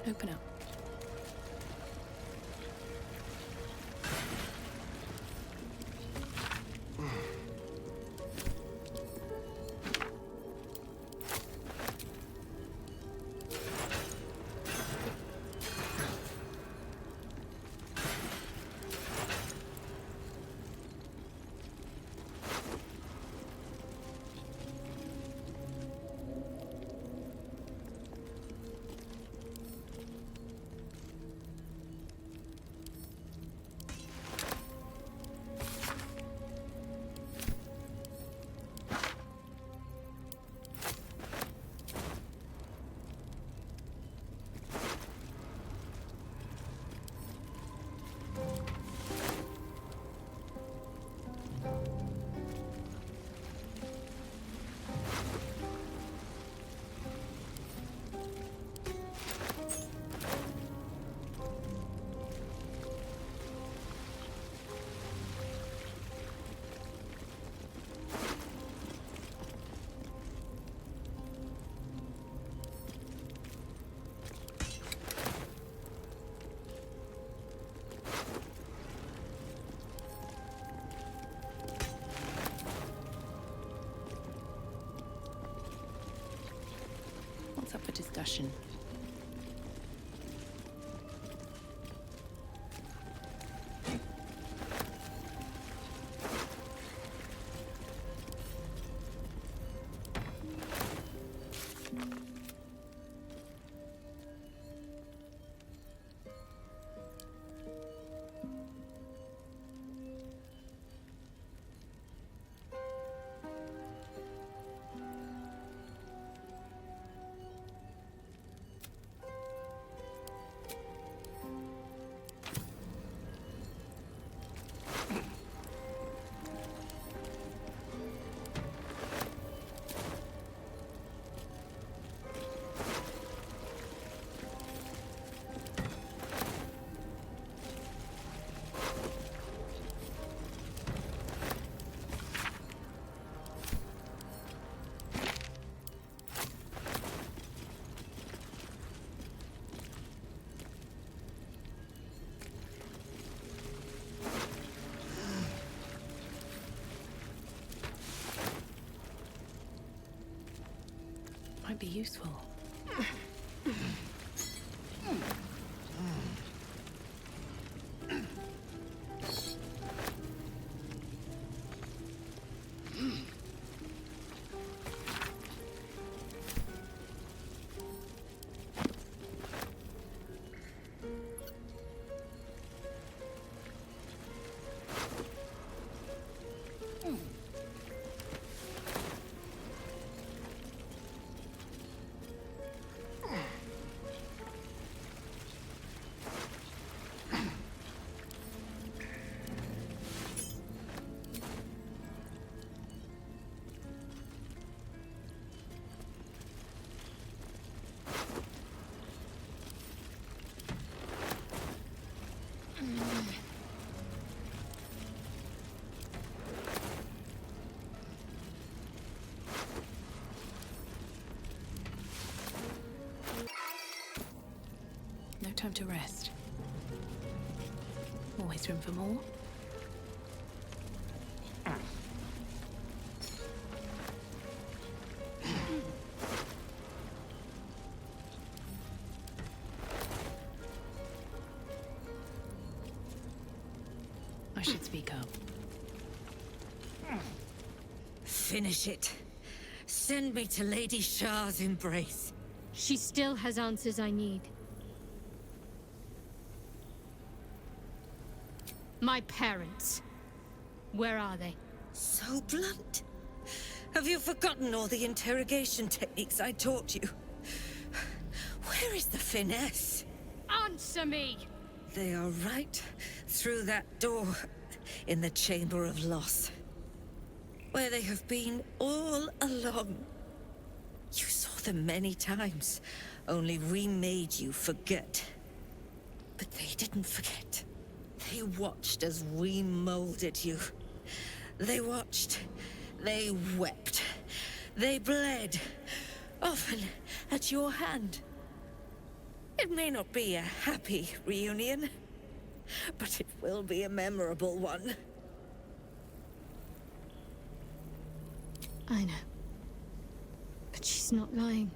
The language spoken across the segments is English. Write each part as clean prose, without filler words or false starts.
Open up. What's up for discussion? Might be useful. No time to rest. Always room for more. I should speak up. Finish it. Send me to Lady Shah's embrace. She still has answers I need. My parents. Where are they? So blunt. Have you forgotten all the interrogation techniques I taught you? Where is the finesse? Answer me! They are right through that door in the Chamber of Loss, where they have been all along. You saw them many times, only we made you forget. But they didn't forget. They watched as we molded you. They watched, they wept, they bled, often at your hand. It may not be a happy reunion, but it will be a memorable one. I know. But she's not lying.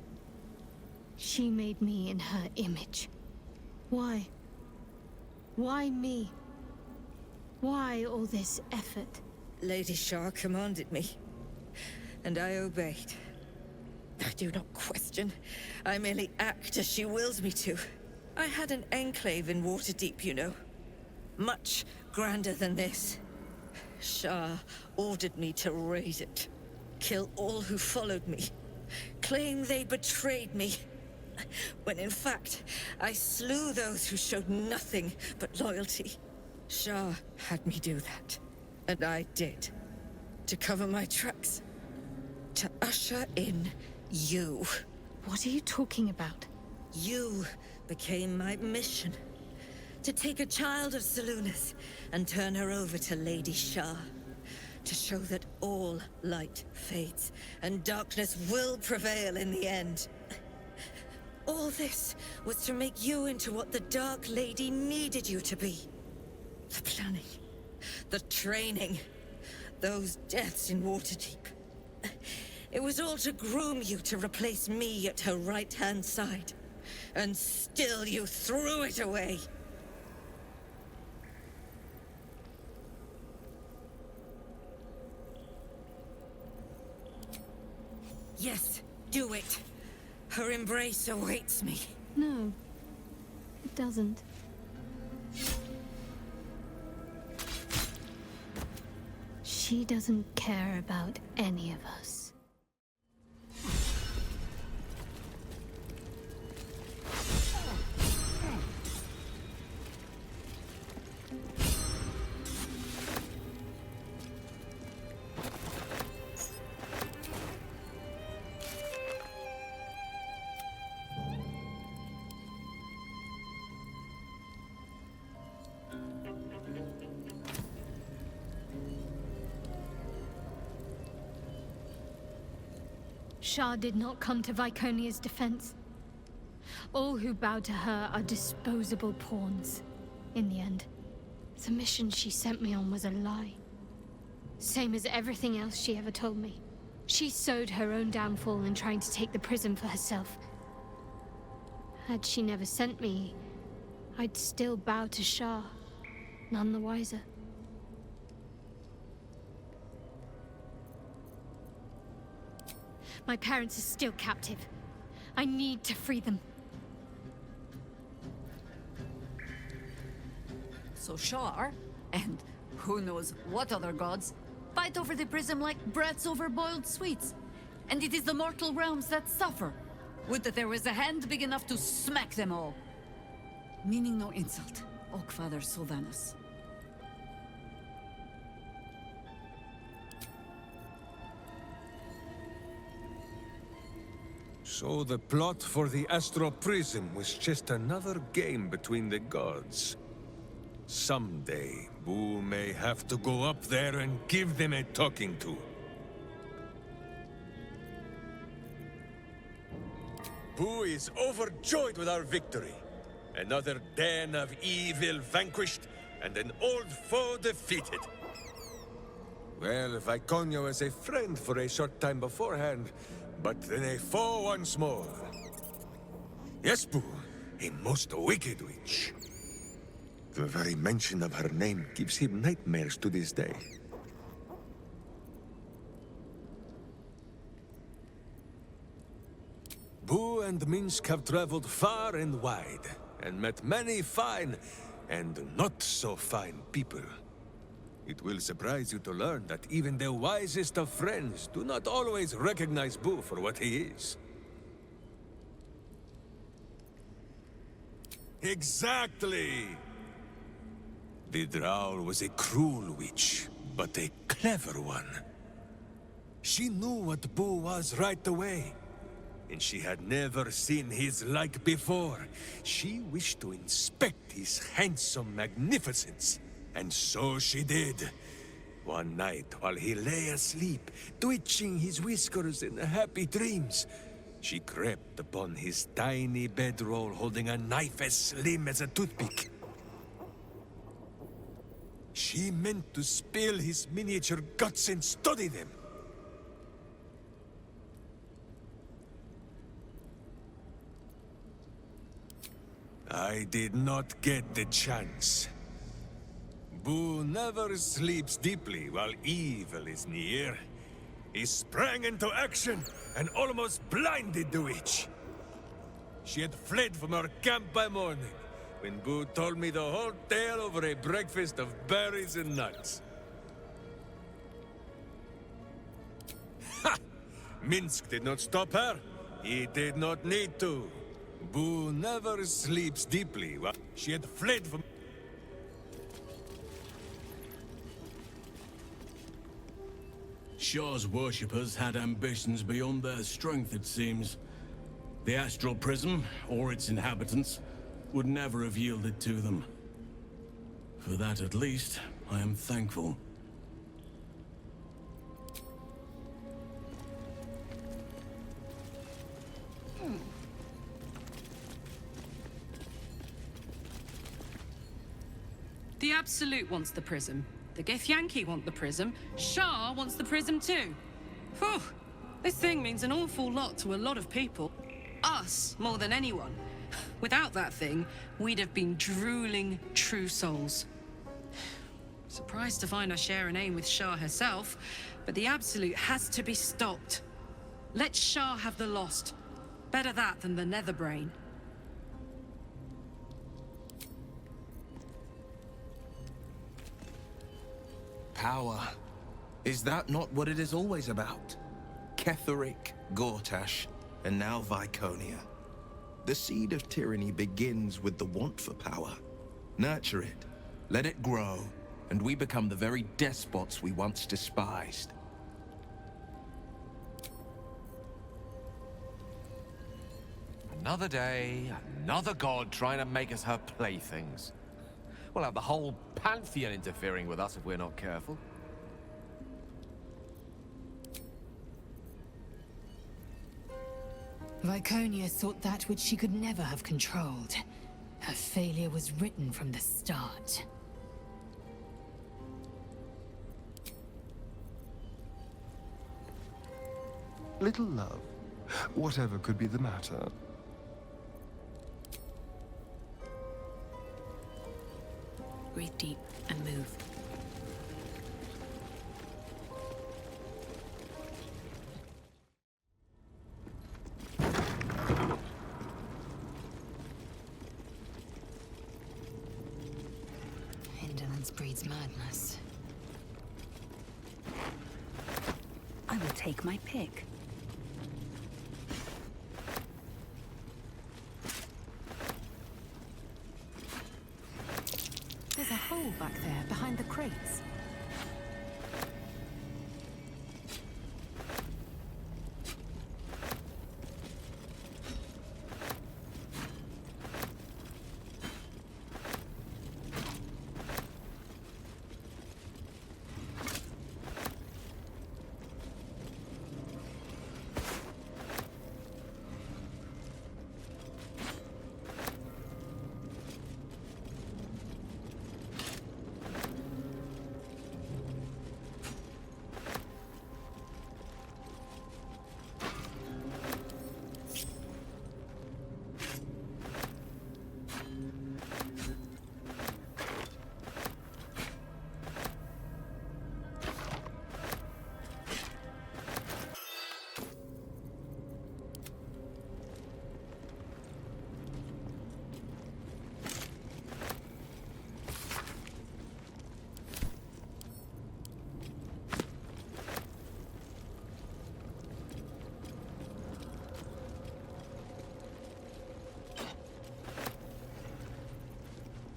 She made me in her image. Why? Why me? Why all this effort? Lady Shar commanded me, and I obeyed. I do not question. I merely act as she wills me to. I had an enclave in Waterdeep, you know. Much grander than this. Shar ordered me to raise it. Kill all who followed me. Claim they betrayed me. When in fact, I slew those who showed nothing but loyalty. Shar had me do that. And I did. To cover my tracks. To usher in you. What are you talking about? You became my mission. To take a child of Selûne's and turn her over to Lady Shar. To show that all light fades and darkness will prevail in the end. All this was to make you into what the Dark Lady needed you to be. The planning, the training, those deaths in Waterdeep. It was all to groom you to replace me at her right-hand side. And still you threw it away. Yes, do it. Her embrace awaits me. No, it doesn't. She doesn't care about any of us. Shar did not come to Viconia's defense. All who bow to her are disposable pawns. In the end, the mission she sent me on was a lie. Same as everything else she ever told me. She sowed her own downfall in trying to take the prism for herself. Had she never sent me, I'd still bow to Shar, none the wiser. My parents are still captive. I need to free them. So Shar, and who knows what other gods, fight over the prism like brats over boiled sweets. And it is the mortal realms that suffer. Would that there was a hand big enough to smack them all. Meaning no insult, Oakfather Sylvanus. So the plot for the Astral Prism was just another game between the gods. Someday, Boo may have to go up there and give them a talking to. Boo is overjoyed with our victory. Another den of evil vanquished, and an old foe defeated. Well, Viconia was a friend for a short time beforehand, but then a foe once more. Yes, Boo, a most wicked witch. The very mention of her name gives him nightmares to this day. Boo and Minsk have traveled far and wide, and met many fine and not so fine people. It will surprise you to learn that even the wisest of friends do not always recognize Boo for what he is. Exactly! The Drow was a cruel witch, but a clever one. She knew what Boo was right away, and she had never seen his like before. She wished to inspect his handsome magnificence. And so she did. One night, while he lay asleep, twitching his whiskers in happy dreams, She crept upon his tiny bedroll holding a knife as slim as a toothpick. She meant to spill his miniature guts and study them. I did not get the chance. Boo never sleeps deeply while evil is near. He sprang into action and almost blinded the witch. She had fled from our camp by morning, when Boo told me the whole tale over a breakfast of berries and nuts. Ha! Minsk did not stop her. He did not need to. Boo never sleeps deeply while she had fled from... Shah's worshippers had ambitions beyond their strength, it seems. The Astral Prism, or its inhabitants, would never have yielded to them. For that, at least, I am thankful. The Absolute wants the prism. The Githyanki want the prism. Shah wants the prism too. Whew! This thing means an awful lot to a lot of people. Us, more than anyone. Without that thing, we'd have been drooling true souls. Surprised to find I share a name with Shah herself, but the Absolute has to be stopped. Let Shah have the Lost. Better that than the Netherbrain. Power. Is that not what it is always about? Ketheric, Gortash, and now Viconia. The seed of tyranny begins with the want for power. Nurture it, let it grow, and we become the very despots we once despised. Another day, another god trying to make us her playthings. We'll have the whole Pantheon interfering with us if we're not careful. Viconia sought that which she could never have controlled. Her failure was written from the start. Little love, whatever could be the matter. Breathe deep and move. Indolence breeds madness. I will take my pick. There's a hole back there behind the crates.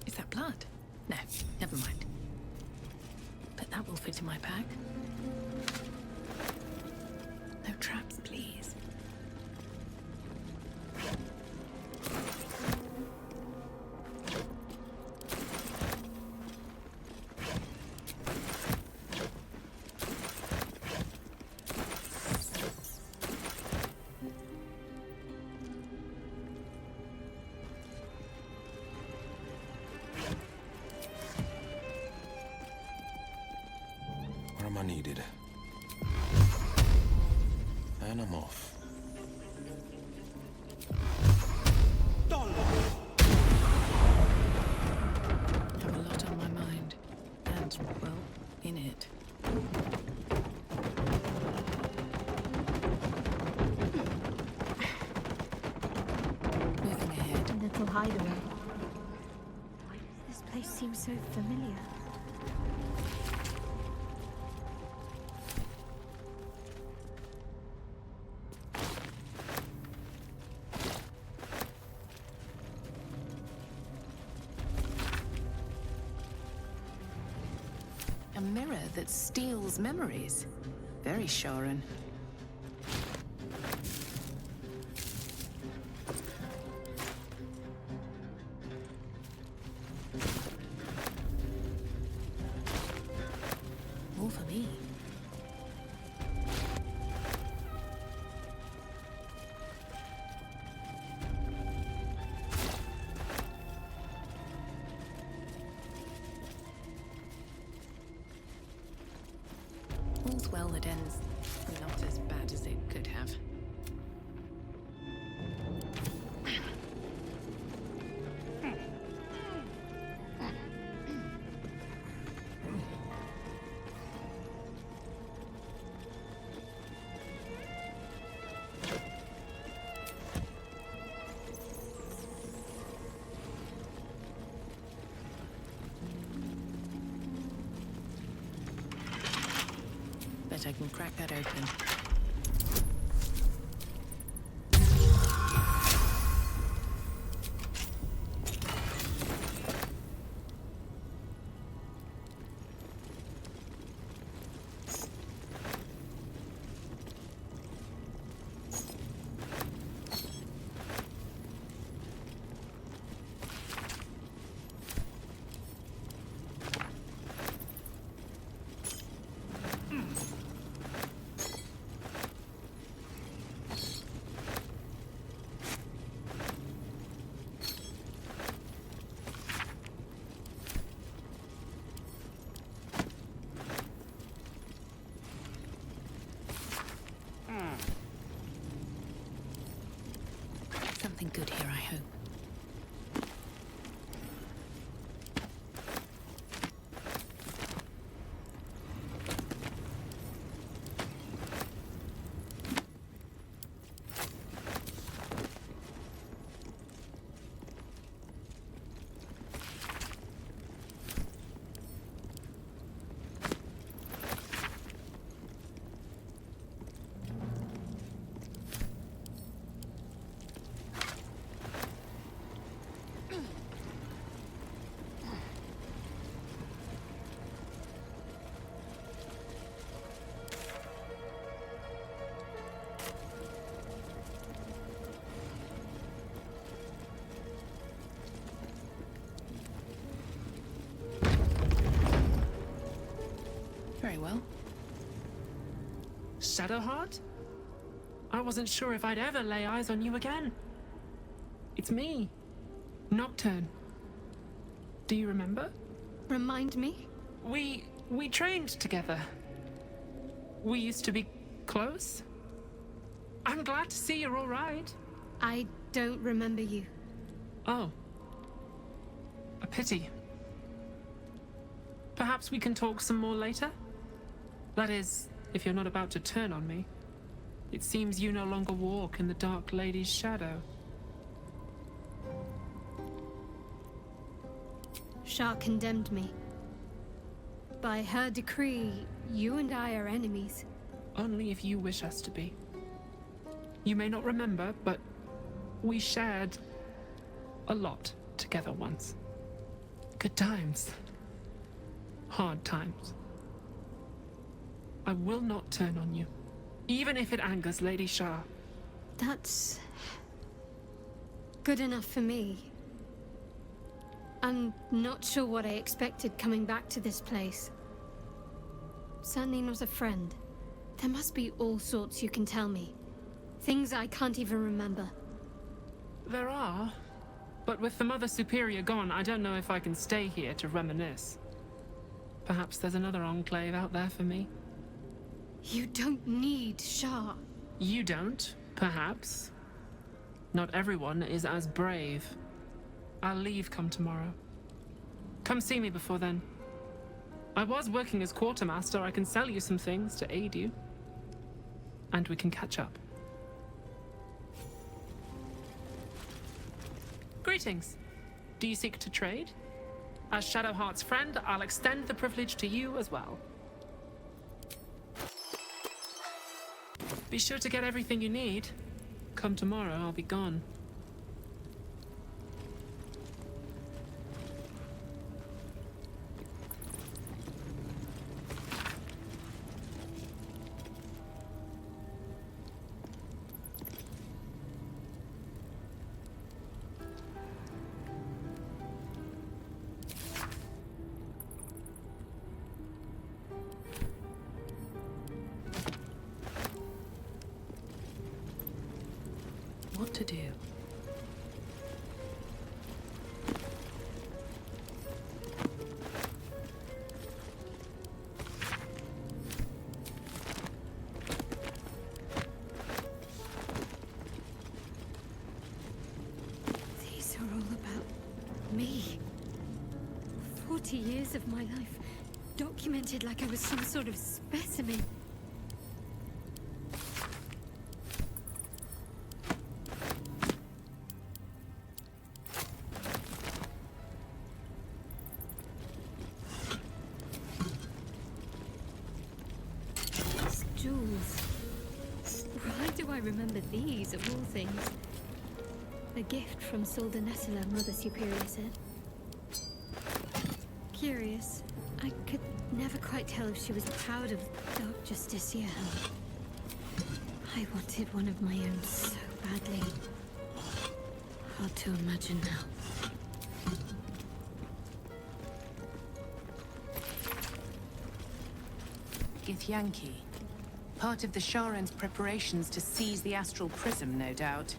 Is that blood? No, never mind. But that will fit in my pack. No traps, please. am I needed. And I'm off. I have a lot on my mind. And, well, in it. Moving ahead. A little hideaway. Why does this place seem so familiar? A mirror that steals memories. Very Sharan. More for me. All's well that ends not as bad as it could have. Bet I can crack that open. Something good here, I hope. Very well. Shadowheart? I wasn't sure if I'd ever lay eyes on you again. It's me, Nocturne. Do you remember? Remind me? We trained together. We used to be close. I'm glad to see you're all right. I don't remember you. Oh. A pity. Perhaps we can talk some more later? That is, if you're not about to turn on me. It seems you no longer walk in the Dark Lady's shadow. Shah condemned me. By her decree, you and I are enemies. Only if you wish us to be. You may not remember, but we shared a lot together once. Good times. Hard times. I will not turn on you, even if it angers Lady Shah. That's good enough for me. I'm not sure what I expected coming back to this place. Certainly not a friend. There must be all sorts you can tell me. Things I can't even remember. There are, but with the Mother Superior gone, I don't know if I can stay here to reminisce. Perhaps there's another enclave out there for me. You don't need Shah. You don't, perhaps. Not everyone is as brave. I'll leave come tomorrow. Come see me before then. I was working as quartermaster. I can sell you some things to aid you. And we can catch up. Greetings. Do you seek to trade? As Shadowheart's friend, I'll extend the privilege to you as well. Be sure to get everything you need. Come tomorrow, I'll be gone. What to do? These are all about me. 40 years of my life, documented like I was some sort of specimen. Jewels. Why do I remember these, of all things? A gift from Sildur, Mother Superior said. Curious. I could never quite tell if she was proud of Dark Justicia. I wanted one of my own so badly. Hard to imagine now. Githyanki. Part of the Sharen's preparations to seize the astral prism, no doubt.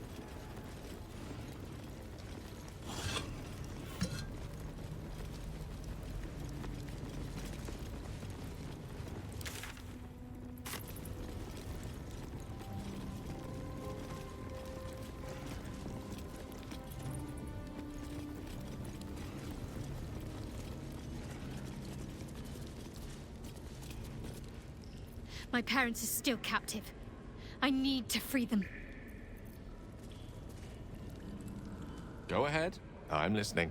My parents are still captive. I need to free them. Go ahead. I'm listening.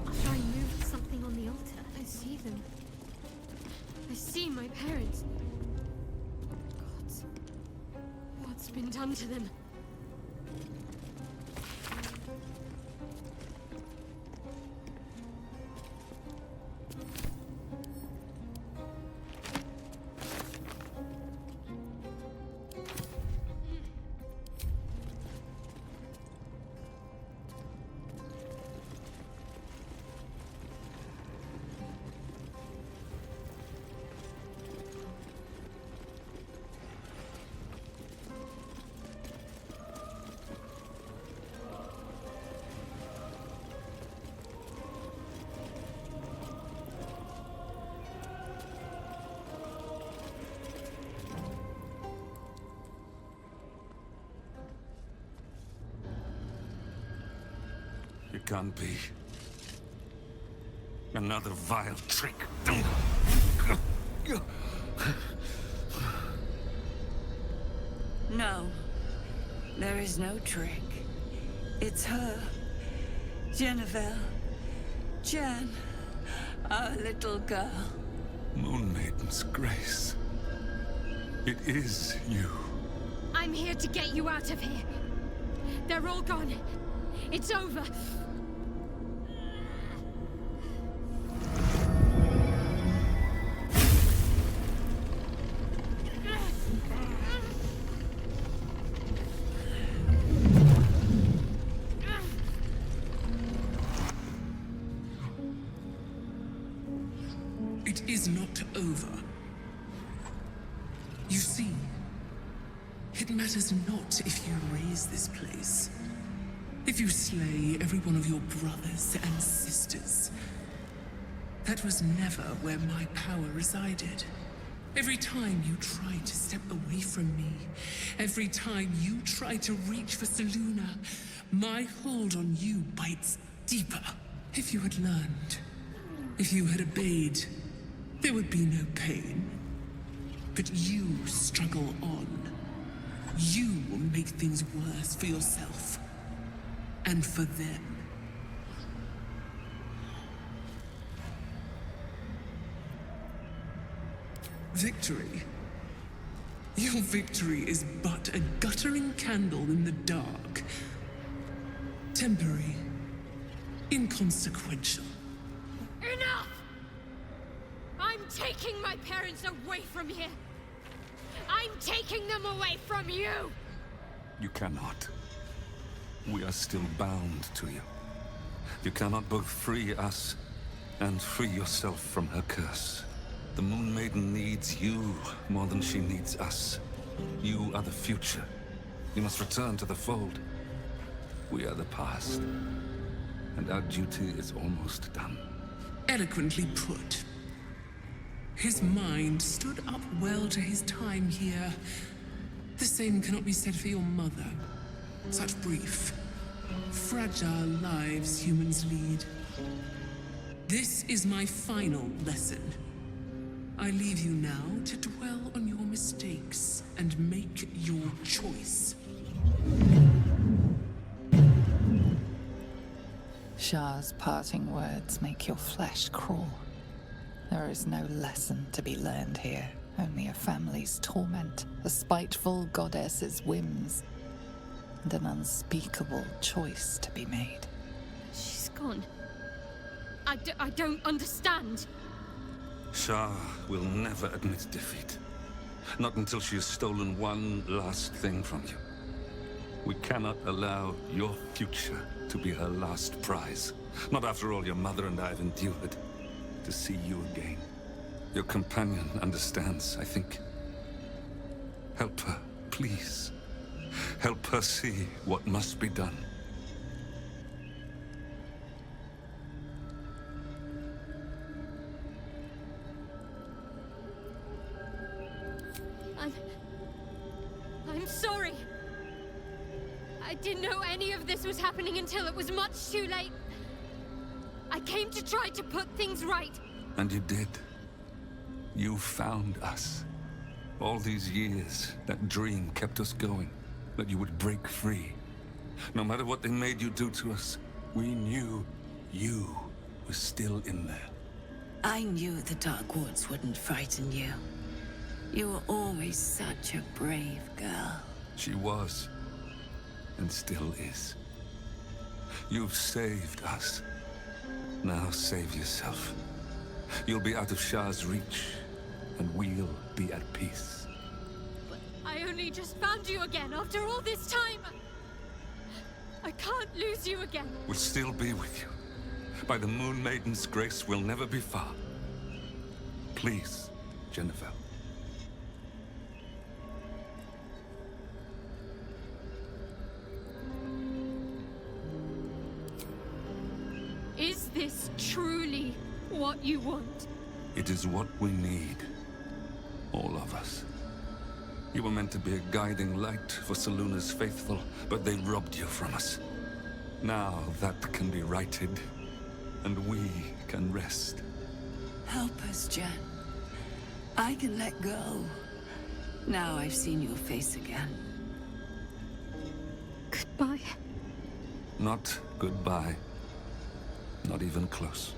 After I moved something on the altar, I see them. I see my parents. Gods, what's been done to them? It can't be. Another vile trick. No. There is no trick. It's her. Jennifer. Jan. Our little girl. Moon Maiden's grace. It is you. I'm here to get you out of here. They're all gone. It's over. is not over. You see, it matters not if you raise this place. If you slay every one of your brothers and sisters. That was never where my power resided. Every time you try to step away from me, every time you try to reach for Selûne, my hold on you bites deeper. If you had learned, if you had obeyed, there would be no pain. But you struggle on. You will make things worse for yourself. And for them. Victory. Your victory is but a guttering candle in the dark. Temporary. Inconsequential. Enough! I'm taking my parents away from here. I'm taking them away from you! You cannot. We are still bound to you. You cannot both free us and free yourself from her curse. The Moon Maiden needs you more than she needs us. You are the future. You must return to the fold. We are the past. And our duty is almost done. Eloquently put. His mind stood up well to his time here. The same cannot be said for your mother. Such brief, fragile lives humans lead. This is my final lesson. I leave you now to dwell on your mistakes and make your choice. Shah's parting words make your flesh crawl. There is no lesson to be learned here, only a family's torment, a spiteful goddess's whims, and an unspeakable choice to be made. She's gone. I don't understand. Shah will never admit defeat. Not until she has stolen one last thing from you. We cannot allow your future to be her last prize. Not after all your mother and I have endured. To see you again. Your companion understands, I think. Help her, please. Help her see what must be done. I'm sorry. I didn't know any of this was happening until it was much too late. I came to try to put things right. And you did. You found us. All these years, that dream kept us going. That you would break free. No matter what they made you do to us, we knew you were still in there. I knew the Dark Woods wouldn't frighten you. You were always such a brave girl. She was. And still is. You've saved us. Now save yourself. You'll be out of Shah's reach, and we'll be at peace. But I only just found you again after all this time. I can't lose you again. We'll still be with you. By the Moon Maiden's grace, we'll never be far. Please, Jennifer. Is this truly what you want? It is what we need. All of us. You were meant to be a guiding light for Selûne's faithful, but they robbed you from us. Now that can be righted, and we can rest. Help us, Jen. I can let go. Now I've seen your face again. Goodbye. Not goodbye. Not even close.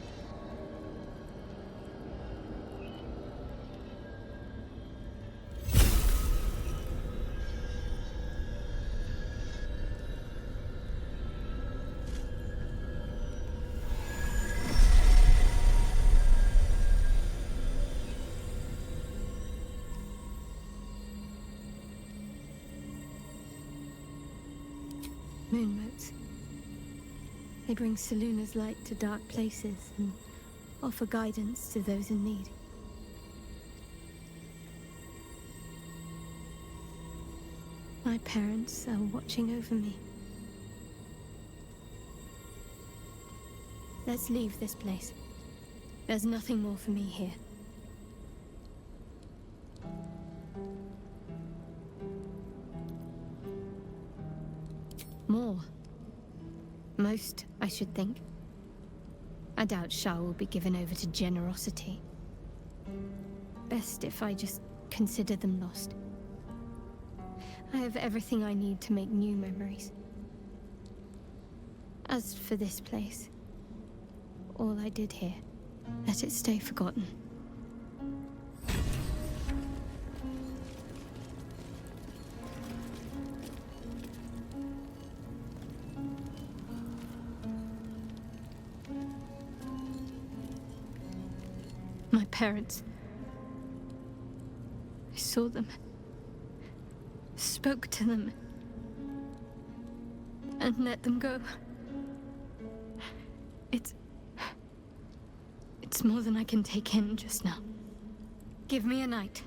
Moon motes. They bring Selûne's light to dark places and offer guidance to those in need. My parents are watching over me. Let's leave this place. There's nothing more for me here. More. Most, I should think. I doubt Shah will be given over to generosity. Best if I just consider them lost. I have everything I need to make new memories. As for this place, all I did here, let it stay forgotten. My parents. I saw them. Spoke to them. And let them go. It's more than I can take in just now. Give me a night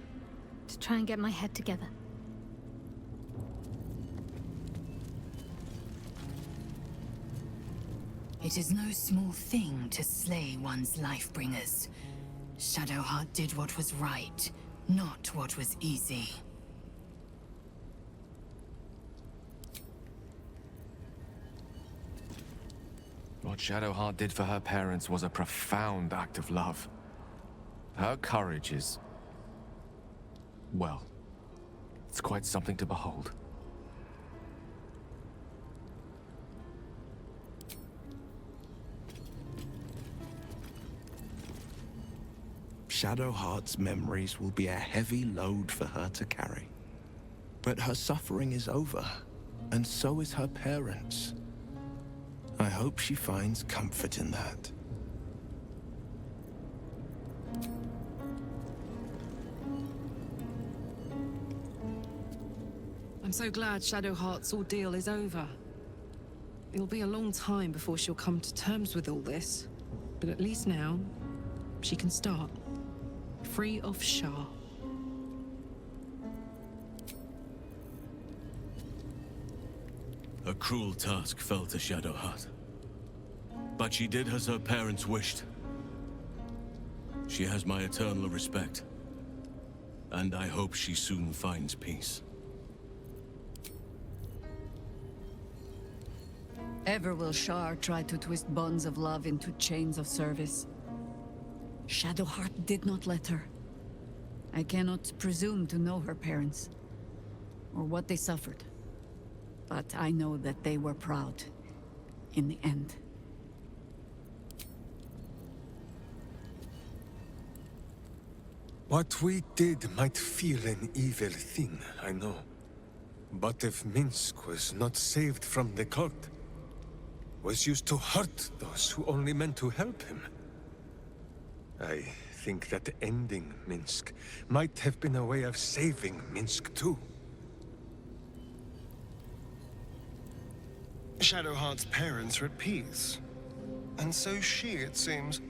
to try and get my head together. It is no small thing to slay one's life-bringers. Shadowheart did what was right, not what was easy. What Shadowheart did for her parents was a profound act of love. Her courage is... well, it's quite something to behold. Shadowheart's memories will be a heavy load for her to carry. But her suffering is over, and so is her parents'. I hope she finds comfort in that. I'm so glad Shadowheart's ordeal is over. It'll be a long time before she'll come to terms with all this, but at least now, she can start. Free of Shah. A cruel task fell to Shadowheart. But she did as her parents wished. She has my eternal respect. And I hope she soon finds peace. Ever will Shar try to twist bonds of love into chains of service. Shadowheart did not let her. I cannot presume to know her parents, or what they suffered. But I know that they were proud, in the end. What we did might feel an evil thing, I know. But if Minsk was not saved from the cult, was used to hurt those who only meant to help him, I think that ending Minsk might have been a way of saving Minsk too. Shadowheart's parents are at peace. And so she, it seems.